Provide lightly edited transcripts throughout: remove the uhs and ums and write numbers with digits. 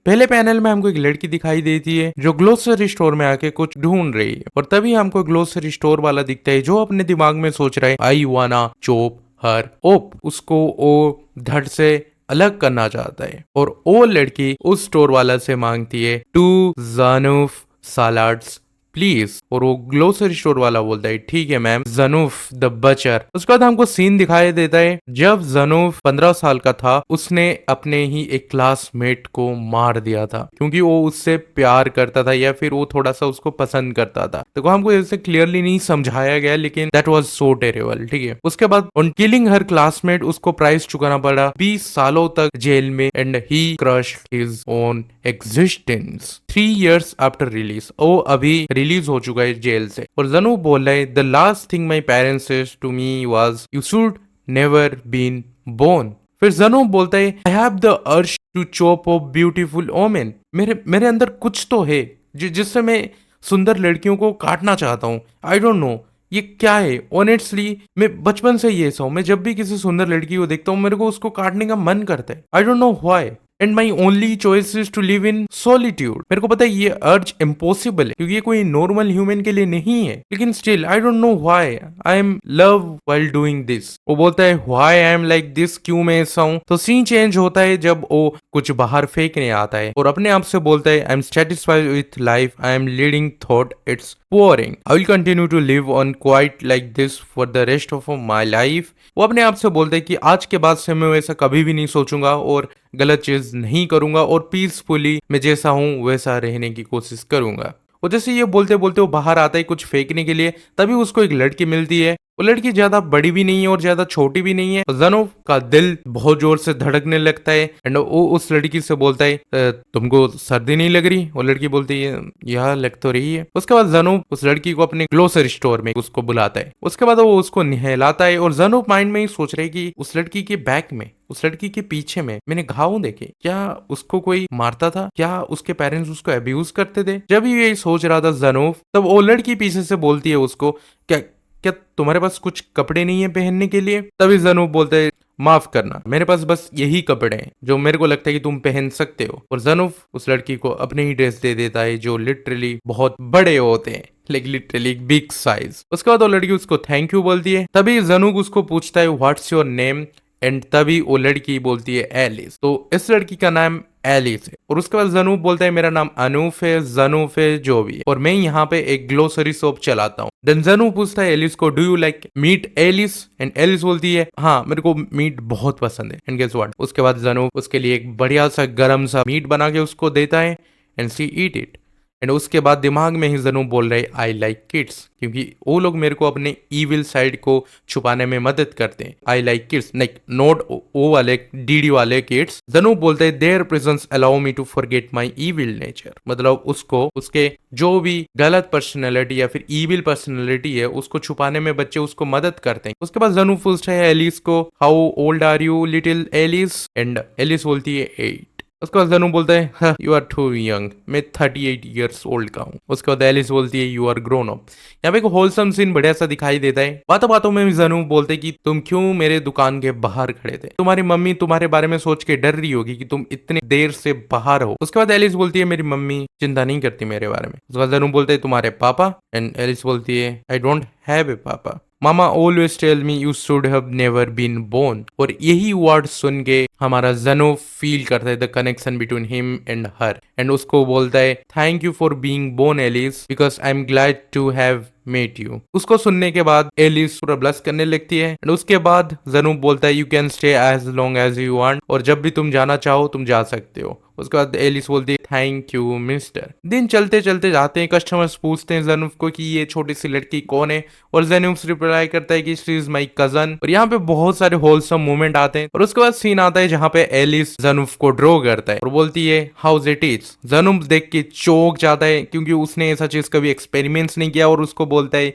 पहले पैनल में हमको एक लड़की दिखाई देती है जो ग्लोसरी स्टोर में आके कुछ ढूंढ रही है, और तभी हमको ग्लोसरी स्टोर वाला दिखता है जो अपने दिमाग में सोच रहा है आई वाना चोप हर ओप। उसको ओ धड़ से अलग करना चाहता है, और वो लड़की उस स्टोर वाला से मांगती है 2 जानूफ सलाड्स प्लीज, और वो ग्लोसरी स्टोर वाला बोलता है ठीक है मैम, जनूफ द बचर। उसके बाद हमको सीन दिखाई देता है जब जनूफ 15 साल का था, उसने अपने ही एक क्लासमेट को मार दिया था क्योंकि वो उससे प्यार करता था या फिर वो थोड़ा सा उसको पसंद करता था। देखो हमको ऐसे क्लियरली नहीं समझाया गया, लेकिन दैट वाज सो टेरेबल। ठीक है, उसके बाद ऑन किलिंग हर क्लासमेट उसको प्राइस चुकाना पड़ा 20 सालों तक जेल में, and he crushed his own existence 3 years after release. वो अभी रिलीज हो चुका है जेल से, और जनू बोल रहा है the last thing my parents said to me was you should never been born. फिर जनू बोलता है I have the urge to chop off beautiful women. मेरे अंदर कुछ तो है जिससे मैं सुंदर लड़कियों को काटना चाहता हूँ। आई डोंट नो ये क्या है। ऑनेस्टली मैं बचपन से ये ऐसा हूँ, मैं जब भी किसी सुंदर लड़की को देखता हूँ मेरे को उसको काटने का मन करता है। I don't know why, and my only choice is to live in solitude. मेरे को पता है ये अर्ज इम्पॉसिबल है क्योंकि ये कोई नॉर्मल ह्यूमन के लिए नहीं है, लेकिन still I don't know why I am love while doing this. वो बोलता है why I am like this, क्यों मैं ऐसा हूँ। तो सीन चेंज होता है जब वो कुछ बाहर फेंकने आता है और अपने आप से बोलता है I am satisfied with life, I am leading thought it's boring. I will continue to live on quite like this for the rest of my life. वो अपने आप से बोलते हैं कि आज के बाद से मैं वैसा कभी भी नहीं सोचूंगा और गलत चीज नहीं करूंगा, और पीसफुली मैं जैसा हूँ वैसा रहने की कोशिश करूंगा। और जैसे ये बोलते बोलते वो बाहर आता है कुछ फेंकने के लिए, तभी उसको एक लड़की मिलती है। वो लड़की ज्यादा बड़ी भी नहीं है और ज्यादा छोटी भी नहीं है। जनोव का दिल बहुत जोर से धड़कने लगता है, एंड वो उस लड़की से बोलता है तुमको सर्दी नहीं लग रही? वो लड़की बोलती है यह लग तो रही है। उसके बाद जनोव उस लड़की को अपने ग्लोसरी स्टोर में उसको बुलाता है। उसके बाद वो उसको नहलाता है, और जनोव माइंड में ही सोच रहे कि उस लड़की के बैक में, उस लड़की के पीछे में मैंने घाव देखे, क्या उसको कोई मारता था, क्या उसके पेरेंट्स उसको अब्यूज करते थे। जब ये सोच रहा था जनोव, तब वो लड़की पीछे से बोलती है उसको क्या क्या तुम्हारे पास कुछ कपड़े नहीं है पहनने के लिए? तभी जनूब बोलते हैं माफ करना, मेरे पास बस यही कपड़े हैं जो मेरे को लगता है कि तुम पहन सकते हो। और जनूब उस लड़की को अपनी ही ड्रेस दे देता है जो लिटरली बहुत बड़े होते हैं, लाइक लिटरली बिग साइज। उसके बाद वो लड़की उसको थैंक यू बोलती है। तभी जनूब उसको पूछता है व्हाट्स योर नेम, एंड तभी वो लड़की बोलती है एलिस। तो इस लड़की का नाम एलिस है। और उसके बाद जनूब बोलता है मेरा नाम अनूफ है, जनूफ है, जो भी है, और मैं यहाँ पे एक ग्लोसरी शॉप चलाता हूँ। देन जनूब पूछता है एलिस को do you like meat Alice, and Alice बोलती है हाँ मेरे को मीट बहुत पसंद है। एंड गेस व्हाट, उसके बाद जनूब उसके लिए एक बढ़िया सा गरम सा मीट बना के उसको देता है, and she eat it. And उसके बाद दिमाग में ही जनूब बोल रहे आई लाइक किड्स, क्योंकि वो लोग मेरे को अपने ईविल साइड को छुपाने में मदद करते हैं। आई लाइक किड्स, लाइक नोट ओ वाले डीडी वाले किड्स। जनूब बोलते हैं their presence allow me to forget my evil nature, मतलब उसको उसके जो भी गलत पर्सनैलिटी या फिर ईविल पर्सनैलिटी है उसको छुपाने में बच्चे उसको मदद करते हैं। उसके बाद जनूब पूछता है एलिस को how old are you little Alice, and Alice बोलती है 8। उसके बाद जनू बोलता है यू आर टू यंग, मैं 38 ईयर्स ओल्ड का हूँ। उसके बाद एलिस बोलती है यू आर ग्रोन अप। यहाँ पे एक होलसम सीन बढ़िया सा दिखाई देता है। बातों बातों में जनू बोलते कि तुम क्यों मेरे दुकान के बाहर खड़े थे, तुम्हारी मम्मी तुम्हारे बारे में सोच के डर रही होगी कि तुम इतने देर से बाहर हो। उसके बाद एलिस बोलती है मेरी मम्मी चिंता नहीं करती मेरे बारे में। उसके बाद जनू बोलते है तुम्हारे पापा, एंड एलिस बोलती है I don't have a papa, mama always tell me you should have never been born. और यही वर्ड सुन के हमारा जनो फील करता है the connection between him and her, and उसको बोलता है thank you for being born Alice because I am glad to have met you. उसको सुनने के बाद एलिस पूरा ब्लश करने लगती है, एंड उसके बाद जनूब बोलता है you can stay as long as you want, और जब भी तुम जाना चाहो तुम जा सकते हो। उसके बाद एलिस बोलती है थैंक यू मिस्टर। दिन चलते चलते जाते हैं, कस्टमर्स पूछते हैं जनूब को कि ये छोटी सी लड़की कौन है, और जनूब रिप्लाई करता है कि शी इज माई कजन। और यहाँ पे बहुत सारे होलसम मोमेंट आते हैं, और उसके बाद सीन आता है जहाँ पे एलिस जनूब को ड्रॉ करता है और बोलती है हाउज इट इज। जनूब देख के चौंक जाता है क्योंकि उसने ऐसा चीज कभी एक्सपेरिमेंट्स नहीं किया, और उसको बोलता है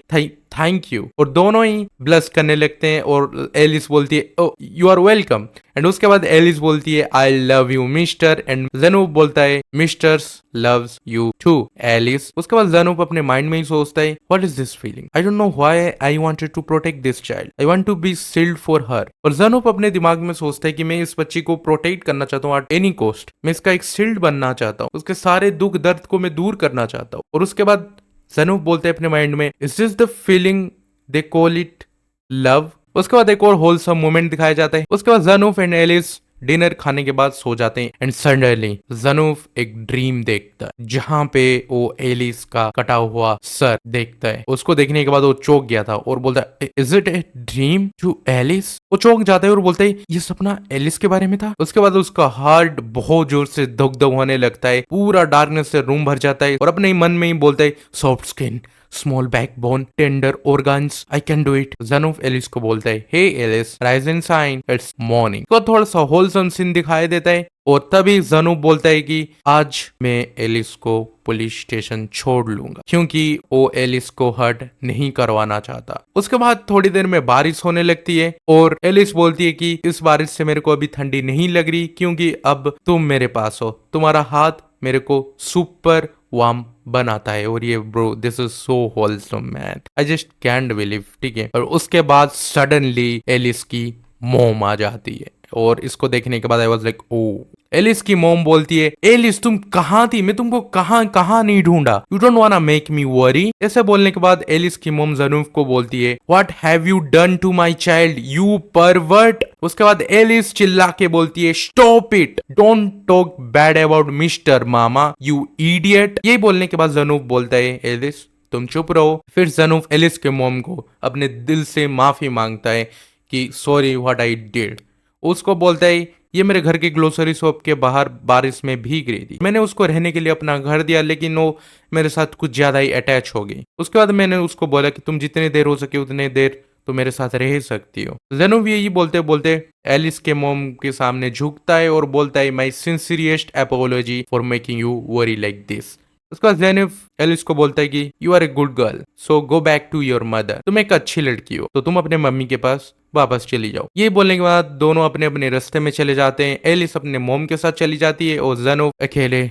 थैंक यू, और दोनों ही ब्लश करने लगते हैं और एलिस बोलती है oh you are welcome, and उसके बाद एलिस बोलती है I love you mister, and ज़नूब बोलता है misters loves you too Alice. उसके बाद ज़नूब अपने माइंड में ही सोचता है what is this feeling, I don't know why I wanted to protect this child, I want to be shield for her. और ज़नूब अपने दिमाग में सोचता है कि मैं इस बच्ची को प्रोटेक्ट करना चाहता हूँ एट एनी कॉस्ट, मैं इसका एक शील्ड बनना चाहता हूँ, उसके सारे दुख दर्द को मैं दूर करना चाहता हूँ। और उसके बाद ज़नूब बोलते हैं अपने माइंड में is this the feeling they call it love. उसके बाद एक और होलसम मोमेंट दिखाया जाता है। उसके बाद ज़नूफ एंड एलिस डिनर खाने के बाद सो जाते हैं एंड सडनली ज़नूफ एक ड्रीम देखता है जहां पे वो एलिस का कटा हुआ सर देखता है। उसको देखने के बाद वो चौंक गया था और बोलता है is it a dream to Alice. वो चौंक जाता है और बोलता है ये सपना एलिस के बारे में था। उसके बाद उसका हार्ट बहुत जोर से धक धक होने लगता है, पूरा डार्कनेस से रूम भर जाता है और अपने मन में ही बोलता है soft skin, small backbone, tender organs, I can do it. ज़नूफ एलिस को बोलता है hey Alice rise and shine it's morning. तो थोड़ा सा होलसम सीन दिखाई देता है और तभी ज़नूफ बोलता है कि आज मैं एलिस को पुलिस स्टेशन छोड़ लूंगा क्योंकि वो एलिस को हर्ट नहीं करवाना चाहता। उसके बाद थोड़ी देर में बारिश होने लगती है और एलिस बोलती है कि इस बारिश से मेरे को अभी ठंडी नहीं लग रही क्योंकि अब तुम मेरे पास हो, तुम्हारा हाथ मेरे को सुपर वार्म बनाता है। और ये bro this is so wholesome man, I just can't believe. ठीक है, और उसके बाद सडनली एलिस की मोम आ जाती है और इसको देखने के बाद I was like oh. Alice की मोम बोलती है एलिस तुम कहाँ थी, मैं तुमको कहाँ कहाँ नहीं ढूंढा, you don't वांना make me worry. ऐसे बोलने के बाद एलिस की मोम ज़नूफ को बोलती है what have you done to my child you pervert. उसके बाद एलिस चिल्ला के बोलती है stop it, don't talk bad about mister mama you idiot. ये बोलने के बाद ज़नूफ बोलता है एलिस तुम चुप रहो। फिर ज़नूफ एलिस के मोम को अपने दिल से माफी मांगता है कि सॉरी व्हाट आई डिड। उसको बोलता है ये मेरे घर की ग्लोसरी शॉप के बाहर बारिश में भीग रही थी, मैंने उसको रहने के लिए अपना घर दिया लेकिन वो मेरे साथ कुछ ज्यादा ही अटैच हो गई। उसके बाद मैंने उसको बोला कि तुम जितनी देर हो सके उतनी देर तो मेरे साथ रह सकती हो। ज़नूफ यही बोलते बोलते एलिस के मोम के सामने झुकता है और बोलता है my sincerest apology for making you worry like this. उसके बाद ज़नूफ एलिस को बोलता है कि you are a good girl so go back to your mother, तुम एक अच्छी लड़की हो तो तुम अपने मम्मी के पास वापस चली जाओ। ये बोलने के बाद दोनों अपने अपने रास्ते में चले जाते हैं। एलिस अपने मोम के साथ चली जाती है और ज़नूफ अकेले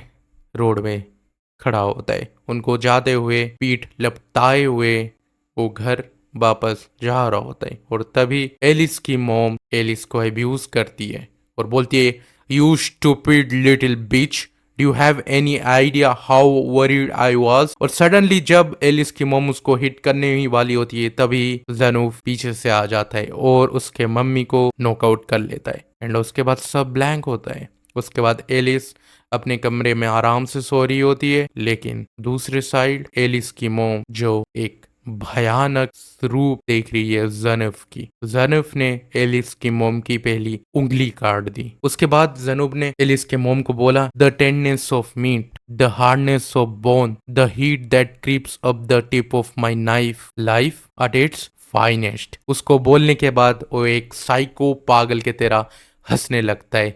रोड में खड़ा होता है, उनको जाते हुए पीठ लपटाए हुए वो घर वापस जा रहा होता है। और तभी एलिस की मोम एलिस को अब्यूज करती है और बोलती है you stupid little bitch, do you have any idea how worried I was. और सडनली जब एलिस की मोम उसको हिट करने ही वाली होती है तभी ज़नूफ पीछे से आ जाता है और उसके मम्मी को नॉकआउट कर लेता है एंड उसके बाद सब ब्लैंक होता है। उसके बाद एलिस अपने कमरे में आराम से सो रही होती है लेकिन दूसरे साइड एलिस की मोम जो एक भयानक रूप देख रही है ज़नूफ की। ज़नूफ ने एलिस की मोम की पहली उंगली काट दी। उसके बाद ज़नूफ ने एलिस के मोम को बोला the tenderness of meat, the hardness of bone, the heat that creeps up the tip of my knife, life at its finest. उसको बोलने के बाद वो एक साइको पागल के तरह हंसने लगता है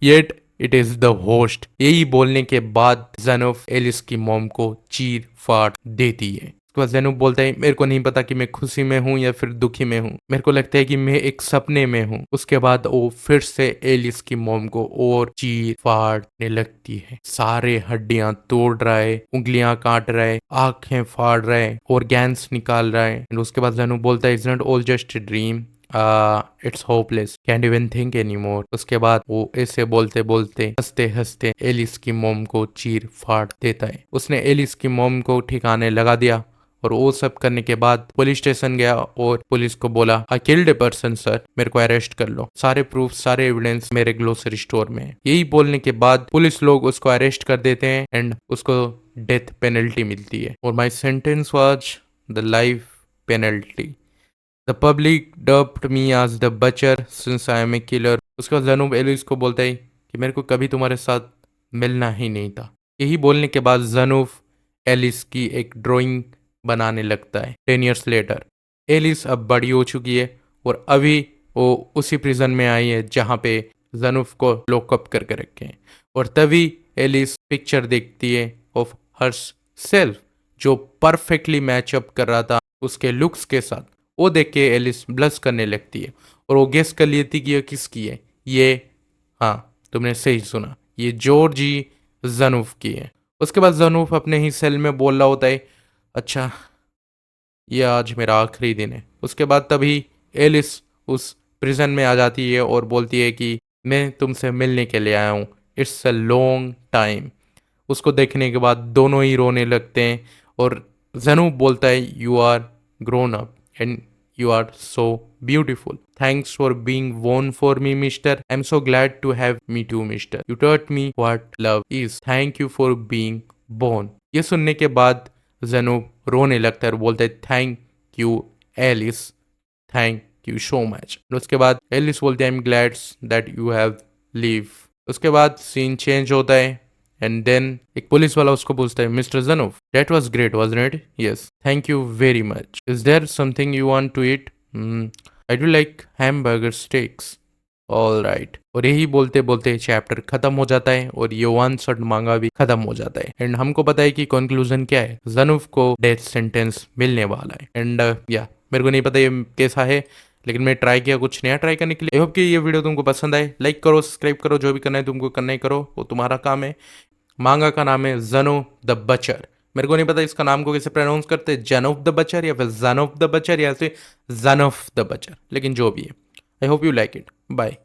yet it is the host. यही बोलने के बाद ज़नूफ एलिस की मोम को चीर फाड़ देती है। उसके बाद ज़नूफ बोलता है मेरे को नहीं पता कि मैं खुशी में हूँ या फिर दुखी में हूँ, मेरे को लगता है कि मैं एक सपने में हूँ। उसके बाद वो फिर से एलिस की मोम को और चीर फाड़ने लगती है, सारे हड्डियां तोड़ रहा है, उंगलियां काट रहा है, आंखें फाड़ रहा है, ऑर्गन्स निकाल रहा है। उसके बाद ज़नूफ बोलता है it's not all just a dream, it's hopeless, can't even think any more. उसके बाद वो ऐसे बोलते बोलते हंसते हंसते एलिस की मोम को चीर फाड़ देता है। उसने एलिस की मोम को ठिकाने लगा दिया और वो सब करने के बाद पुलिस स्टेशन गया और पुलिस को बोला I killed a person sir, मेरे को अरेस्ट कर लो, सारे प्रूफ सारे एविडेंस मेरे ग्लोसरी स्टोर में है। यही बोलने के बाद पुलिस लोग उसको अरेस्ट कर देते हैं एंड उसको डेथ पेनल्टी मिलती है और my sentence was the life penalty. The public dubbed me as the butcher since I am a killer। उसके बाद ज़नूफ एलिस को बोलता है कि मेरे को कभी तुम्हारे साथ मिलना ही नहीं था। यही बोलने के बाद ज़नूफ एलिस की एक ड्राइंग बनाने लगता है। 10 years later एलिस अब बड़ी हो चुकी है और अभी वो उसी प्रिजन में आई है जहाँ पे ज़नूफ को लॉकअप करके रखे हैं। और तभी एलिस पिक्चर देखती है ऑफ हर सेल्फ जो परफेक्टली मैचअप कर रहा था उसके लुक्स के साथ, वो देख के एलिस ब्लश करने लगती है और वो गेस कर लेती कि ये किसकी है। ये, हाँ तुमने सही सुना, ये जॉर्जी जनुफ की है। उसके बाद जनुफ अपने ही सेल में बोल रहा होता है, अच्छा ये आज मेरा आखिरी दिन है। उसके बाद तभी एलिस उस प्रिजन में आ जाती है और बोलती है कि मैं तुमसे मिलने के लिए आया हूँ, इट्स अ लॉन्ग टाइम। उसको देखने के बाद दोनों ही रोने लगते हैं और जनूब बोलता है, you are grown up and you are so beautiful, thanks for being born for me mister, I am so glad to have me to mister, you taught me what love is, thank you for being born. ये सुनने के बाद जनूब रोने लगता है और बोलता है, thank you Alice, thank you so much. उसके बाद एलिस बोलते हैं, I am glad that you have leave. उसके बाद सीन चेंज होता है एंड देन एक पुलिस वाला उसको पूछता है, मिस्टर जनुफ that was great wasn't it, yes thank you very much, is there something you want to eat, I do like hamburger steaks, all right. और यही बोलते बोलते चैप्टर खत्म हो जाता है और ये वन शॉट मांगा भी खत्म हो जाता है। एंड हमको पता है कि कंक्लूजन क्या है, जनुफ को डेथ सेंटेंस मिलने वाला है। एंड या मेरे को नहीं पता ये कैसा है, लेकिन मैं ट्राई किया कुछ नया ट्राई करने के लिए। आई होप कि ये वीडियो तुमको पसंद आए। लाइक करो, सब्सक्राइब करो, जो भी करना है तुमको करना ही करो, वो तुम्हारा काम है। मांगा का नाम है जनो द बचर। मेरे को नहीं पता इसका नाम को कैसे प्रोनाउंस करते हैं, जन ऑफ द बचर या फिर जन ऑफ द बचर या फिर जन ऑफ द बचर, लेकिन जो भी है। I hope you like it. Bye.